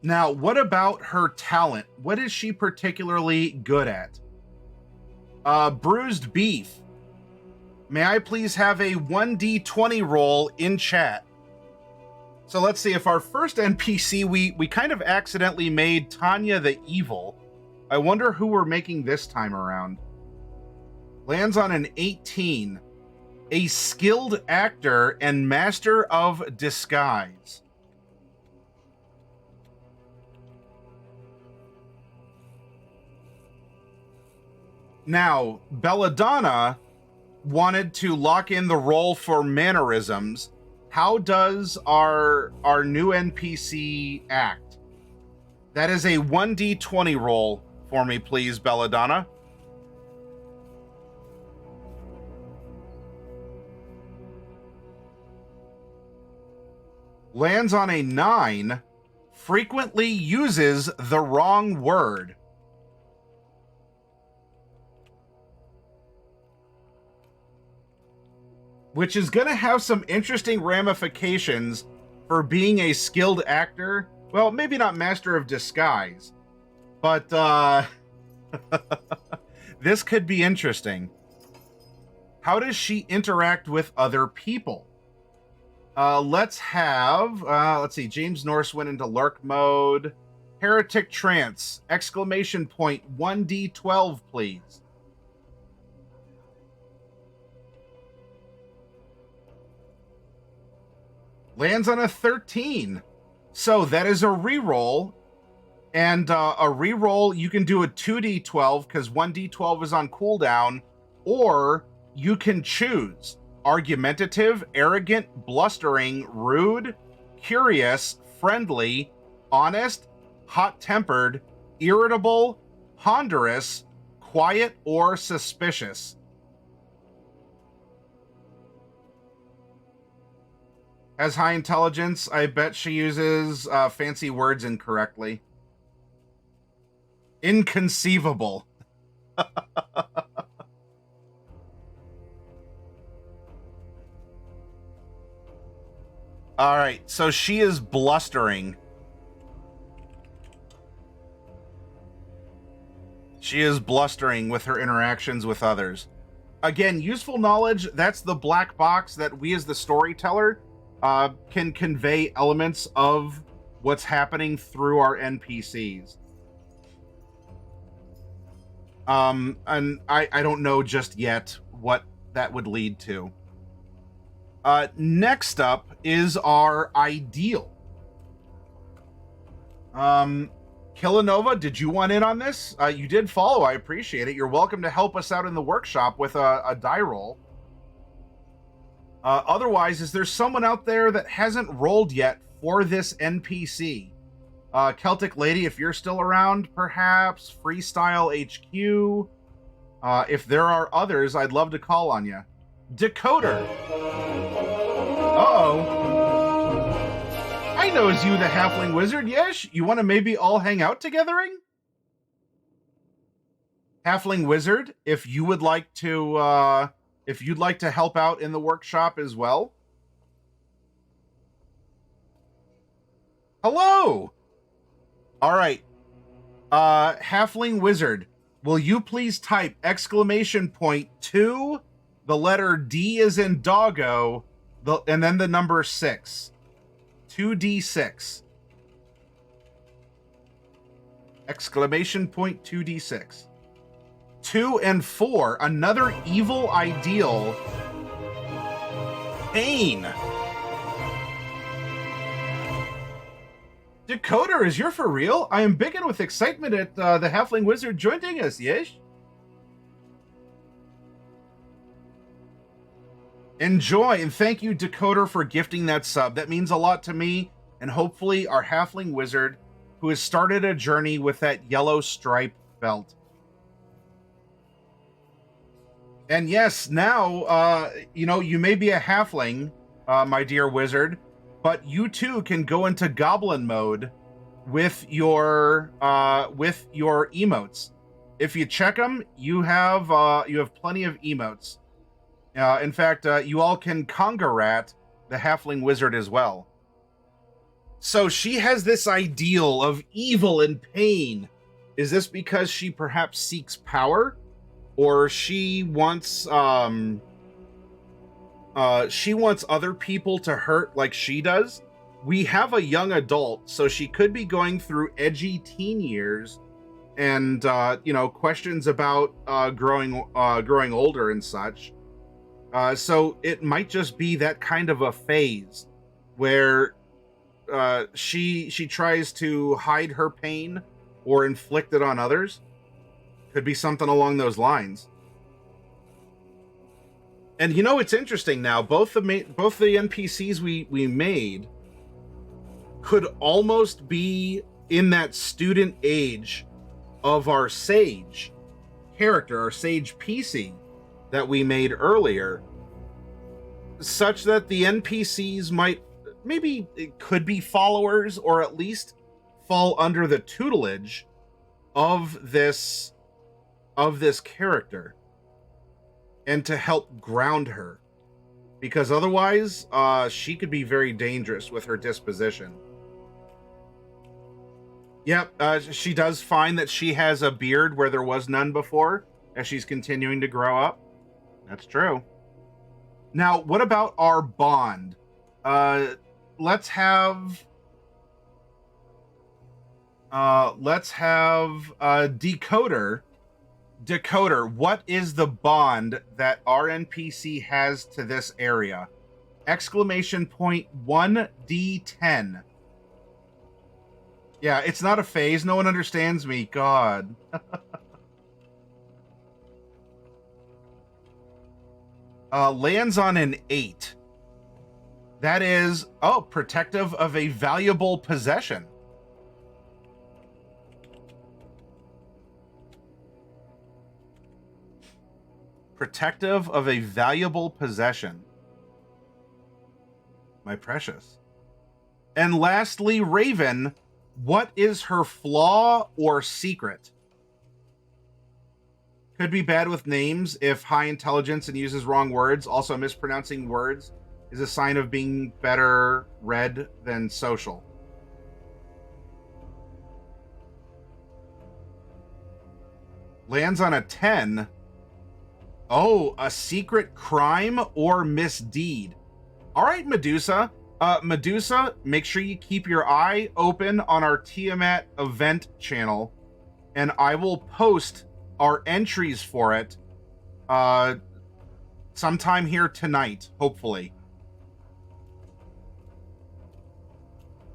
Now, what about her talent? What is she particularly good at? Bruised beef. May I please have a 1d20 roll in chat? So let's see, if our first NPC, we kind of accidentally made Tanya the evil. I wonder who we're making this time around. Lands on an 18. A skilled actor and master of disguise. Now, Belladonna wanted to lock in the role for mannerisms. How does our new NPC act? That is a 1d20 roll for me, please, Belladonna. Lands on a 9. Frequently uses the wrong word. Which is going to have some interesting ramifications for being a skilled actor. Well, maybe not master of disguise, but this could be interesting. How does she interact with other people? Let's see, James Norse went into lurk mode. Heretic trance, exclamation point, 1d12, please. Lands on a 13. So that is a reroll. And a reroll, you can do a 2d12 because 1d12 is on cooldown. Or you can choose argumentative, arrogant, blustering, rude, curious, friendly, honest, hot-tempered, irritable, ponderous, quiet, or suspicious. Has high intelligence. I bet she uses fancy words incorrectly. Inconceivable. All right, so she is blustering. She is blustering with her interactions with others. Again, useful knowledge, that's the black box that we as the storyteller can convey elements of what's happening through our NPCs. And I don't know just yet what that would lead to. Next up is our ideal. Killanova, did you want in on this? You did follow, I appreciate it. You're welcome to help us out in the workshop with a die roll. Otherwise, is there someone out there that hasn't rolled yet for this NPC? Celtic Lady, if you're still around, perhaps. Freestyle HQ. If there are others, I'd love to call on you. Decoder. Uh-oh. I knows you, the Halfling Wizard. Yes, you want to maybe all hang out togethering? Halfling Wizard, if you would like to... if you'd like to help out in the workshop as well. Hello! All right. Halfling Wizard, will you please type exclamation point 2, the letter D is in doggo, and then the number 6. 2d6. Exclamation point 2d6. 2 and 4, another evil ideal. Pain. Decoder, is you're for real? I am begging with excitement at the Halfling Wizard joining us, yes? Enjoy, and thank you, Decoder, for gifting that sub. That means a lot to me, and hopefully our Halfling Wizard, who has started a journey with that yellow stripe belt. And yes, now, you may be a halfling, my dear wizard, but you too can go into goblin mode with your emotes. If you check them, you have plenty of emotes. In fact, you all can conga rat the halfling wizard as well. So she has this ideal of evil and pain. Is this because she perhaps seeks power, or she wants other people to hurt like she does? We have a young adult, so she could be going through edgy teen years, and questions about growing older and such. So it might just be that kind of a phase where she tries to hide her pain or inflict it on others. Could be something along those lines. And it's interesting now. Both the NPCs we made could almost be in that student age of our sage character, our sage PC that we made earlier, such that the NPCs could be followers, or at least fall under the tutelage of this character, and to help ground her, because otherwise she could be very dangerous with her disposition. Yep, she does find that she has a beard where there was none before as she's continuing to grow up. That's true. Now, what about our bond? Let's have Decoder. Decoder, what is the bond that our NPC has to this area? Exclamation point 1d10. Yeah, it's not a phase. No one understands me. God. Lands on an 8. That is, protective of a valuable possession. Protective of a valuable possession. My precious. And lastly, Raven, what is her flaw or secret? Could be bad with names if high intelligence and uses wrong words. Also, mispronouncing words is a sign of being better read than social. Lands on a 10. Oh, a secret crime or misdeed. All right, Medusa. Medusa, make sure you keep your eye open on our Tiamat event channel, and I will post our entries for it sometime here tonight, hopefully.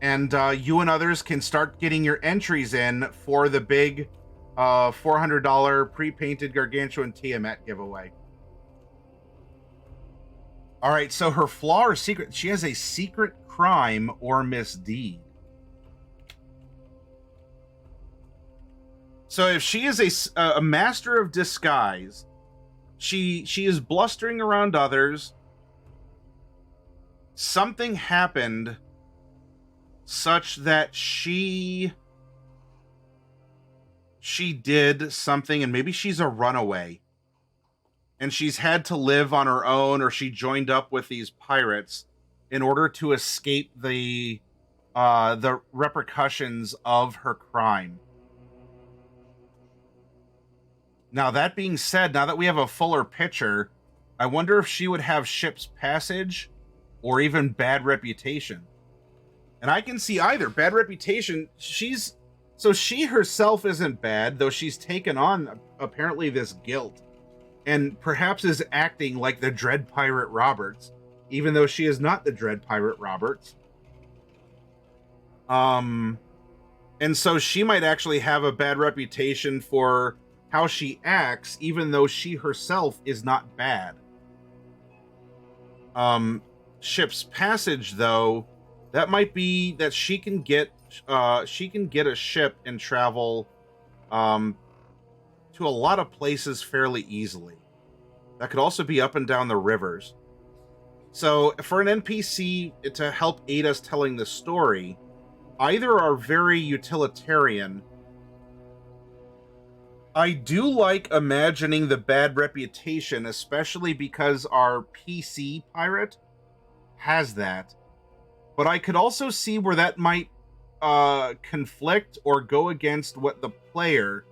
And you and others can start getting your entries in for the big $400 pre-painted Gargantuan Tiamat giveaway. All right, so her flaw or secret, she has a secret crime or misdeed. So if she is a master of disguise, she is blustering around others. Something happened such that she did something, and maybe she's a runaway, and she's had to live on her own, or she joined up with these pirates in order to escape the repercussions of her crime. Now, that being said, now that we have a fuller picture, I wonder if she would have ship's passage or even bad reputation. And I can see either. Bad reputation, she herself isn't bad, though she's taken on apparently this guilt and perhaps is acting like the Dread Pirate Roberts, even though she is not the Dread Pirate Roberts. And so she might actually have a bad reputation for how she acts, even though she herself is not bad. Ship's passage, though, that might be that she can get a ship and travel to a lot of places fairly easily. That could also be up and down the rivers. So for an NPC to help aid us telling the story, either are very utilitarian. I do like imagining the bad reputation, especially because our PC pirate has that. But I could also see where that might conflict or go against what the player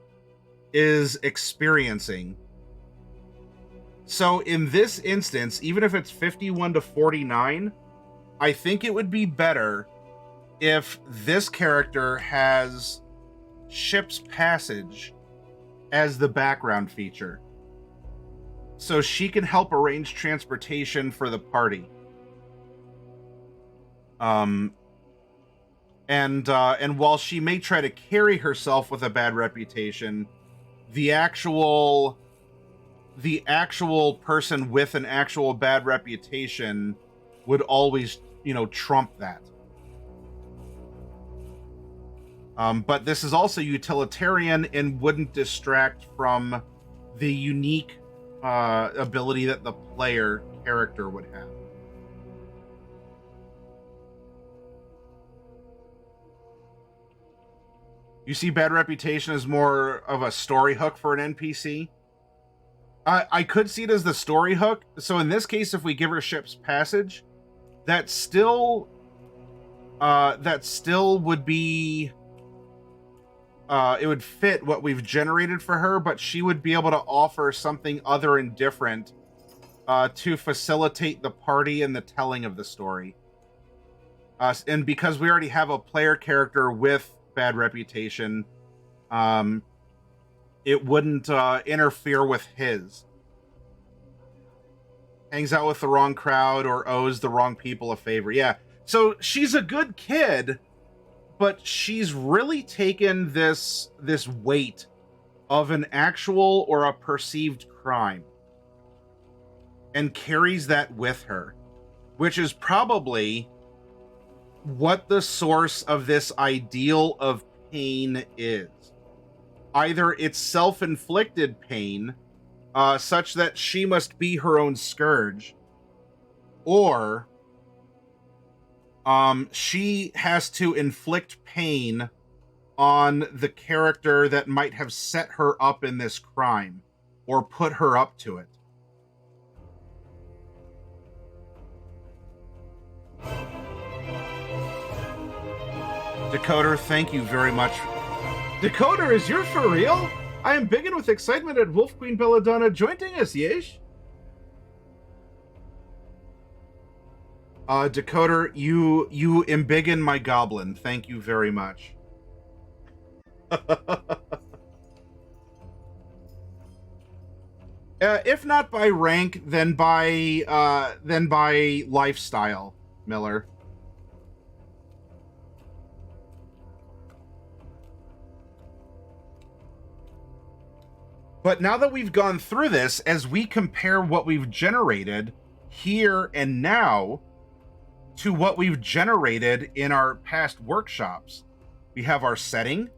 is experiencing. So in this instance, even if it's 51 to 49, I think it would be better if this character has ship's passage as the background feature, so she can help arrange transportation for the party. And while she may try to carry herself with a bad reputation, the actual person with an actual bad reputation would always, trump that. But this is also utilitarian and wouldn't distract from the unique ability that the player character would have. You see bad reputation as more of a story hook for an NPC? I could see it as the story hook. So in this case, if we give her ship's passage, that still would be... it would fit what we've generated for her, but she would be able to offer something other and different to facilitate the party and the telling of the story. And because we already have a player character with bad reputation, it wouldn't interfere with his. Hangs out with the wrong crowd or owes the wrong people a favor. Yeah. So she's a good kid, but she's really taken this weight of an actual or a perceived crime and carries that with her, which is probably what the source of this ideal of pain is. Either it's self-inflicted pain, such that she must be her own scourge, or she has to inflict pain on the character that might have set her up in this crime or put her up to it. Decoder, thank you very much. Decoder, is you for real? I am biggin' with excitement at Wolf Queen Belladonna joining us, yes? Decoder, you embiggen my goblin. Thank you very much. If not by rank, then by lifestyle, Miller. But now that we've gone through this, as we compare what we've generated here and now to what we've generated in our past workshops, we have our setting.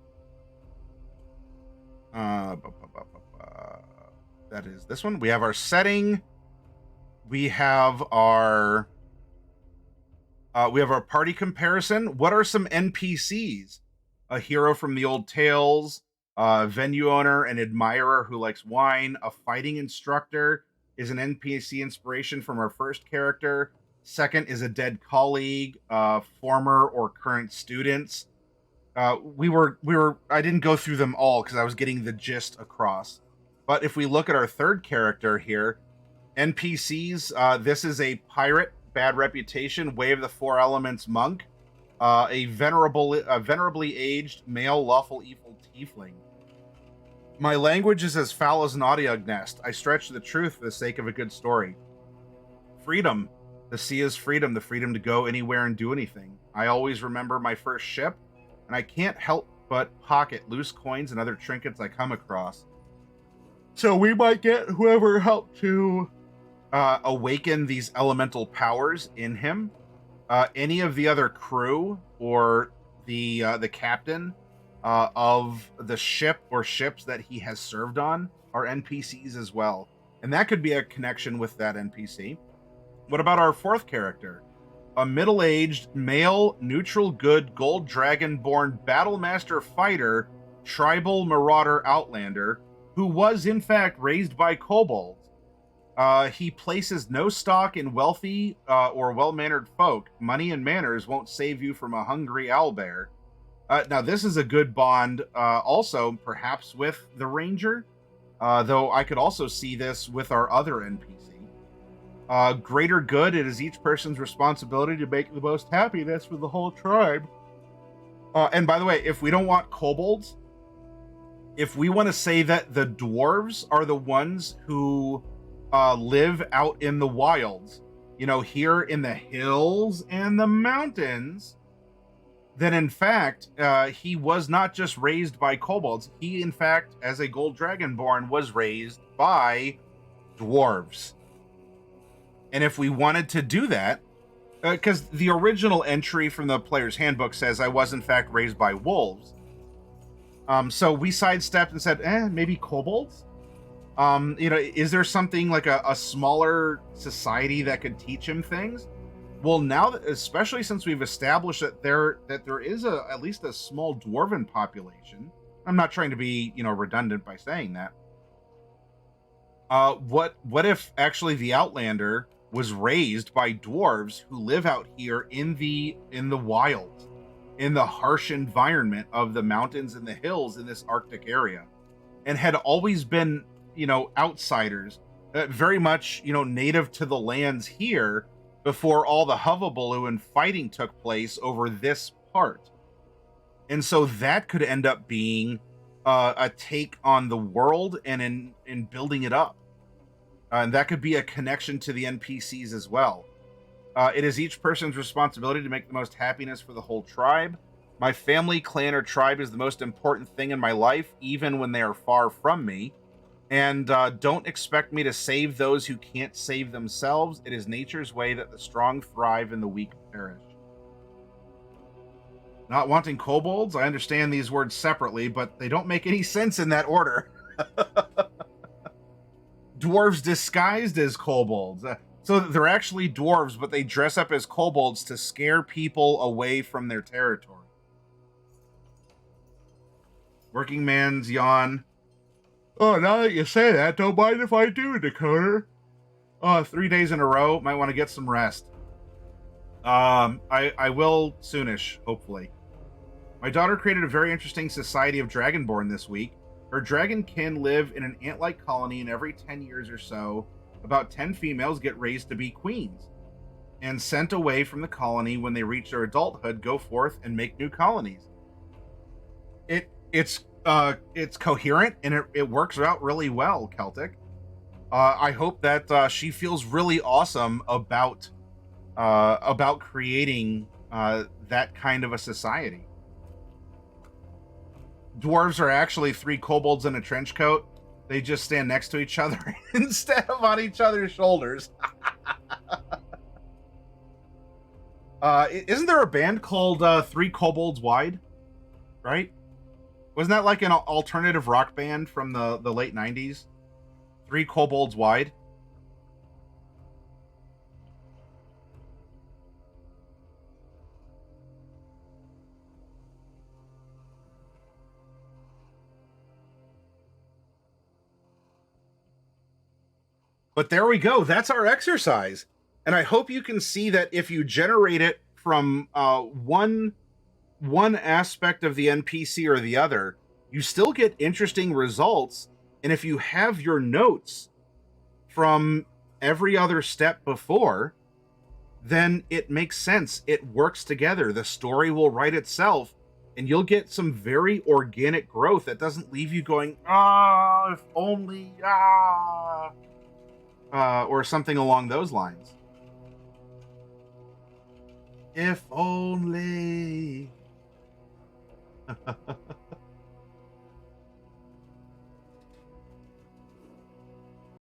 That is this one. We have our setting. We have our party comparison. What are some NPCs? A hero from the old tales. Venue owner and admirer who likes wine. A fighting instructor is an NPC inspiration from our first character. Second is a dead colleague, former or current students. I didn't go through them all because I was getting the gist across. But if we look at our third character here, NPCs, this is a pirate, bad reputation, Way of the Four Elements monk, a venerably aged male lawful evil tiefling. My language is as foul as an audio nest. I stretch the truth for the sake of a good story. Freedom. The sea is freedom, the freedom to go anywhere and do anything. I always remember my first ship, and I can't help but pocket loose coins and other trinkets I come across. So we might get whoever helped to awaken these elemental powers in him. Any of the other crew or the captain of the ship or ships that he has served on are NPCs as well. And that could be a connection with that NPC. What about our fourth character? A middle-aged, male, neutral good, gold dragon-born battlemaster fighter, tribal marauder outlander, who was in fact raised by kobolds. He places no stock in wealthy or well-mannered folk. Money and manners won't save you from a hungry owlbear. Now, this is a good bond also, perhaps, with the ranger, though I could also see this with our other NPC. Greater good, it is each person's responsibility to make the most happiness for the whole tribe. And by the way, if we don't want kobolds, if we want to say that the dwarves are the ones who live out in the wilds, you know, here in the hills and the mountains, then in fact, he was not just raised by kobolds. He, in fact, as a gold dragonborn, was raised by dwarves. And if we wanted to do that, because the original entry from the player's handbook says I was in fact raised by wolves. So we sidestepped and said, maybe kobolds? You know, is there something like a smaller society that could teach him things? Well, now that, especially since we've established that there is at least a small dwarven population. I'm not trying to be, you know, redundant by saying that. What if actually the Outlander was raised by dwarves who live out here in the wild, in the harsh environment of the mountains and the hills in this Arctic area, and had always been, you know, outsiders, very much, you know, native to the lands here before all the hullabaloo and fighting took place over this part. And so that could end up being a take on the world and in building it up. And that could be a connection to the NPCs as well. It is each person's responsibility to make the most happiness for the whole tribe. My family, clan, or tribe is the most important thing in my life, even when they are far from me. And don't expect me to save those who can't save themselves. It is nature's way that the strong thrive and the weak perish. Not wanting kobolds? I understand these words separately, but they don't make any sense in that order. Dwarves disguised as kobolds. So they're actually dwarves, but they dress up as kobolds to scare people away from their territory. Working man's yawn. Oh, now that you say that, don't mind if I do, Dakota. 3 days in a row. Might want to get some rest. I will soonish, hopefully. My daughter created a very interesting society of Dragonborn this week. Her dragonkin live in an ant-like colony, and every 10 years or so, about 10 females get raised to be queens and sent away from the colony. When they reach their adulthood, go forth and make new colonies. It's coherent and it works out really well, Celtic. I hope that she feels really awesome about creating that kind of a society. Dwarves are actually 3 kobolds in a trench coat. They just stand next to each other instead of on each other's shoulders. Isn't there a band called 3 Kobolds Wide? Right? Wasn't that like an alternative rock band from the late 90s? 3 Kobolds Wide? But there we go. That's our exercise. And I hope you can see that if you generate it from one aspect of the NPC or the other, you still get interesting results And if you have your notes from every other step before, then it makes sense. It works together. The story will write itself, and you'll get some very organic growth that doesn't leave you going, if only, or something along those lines. If only.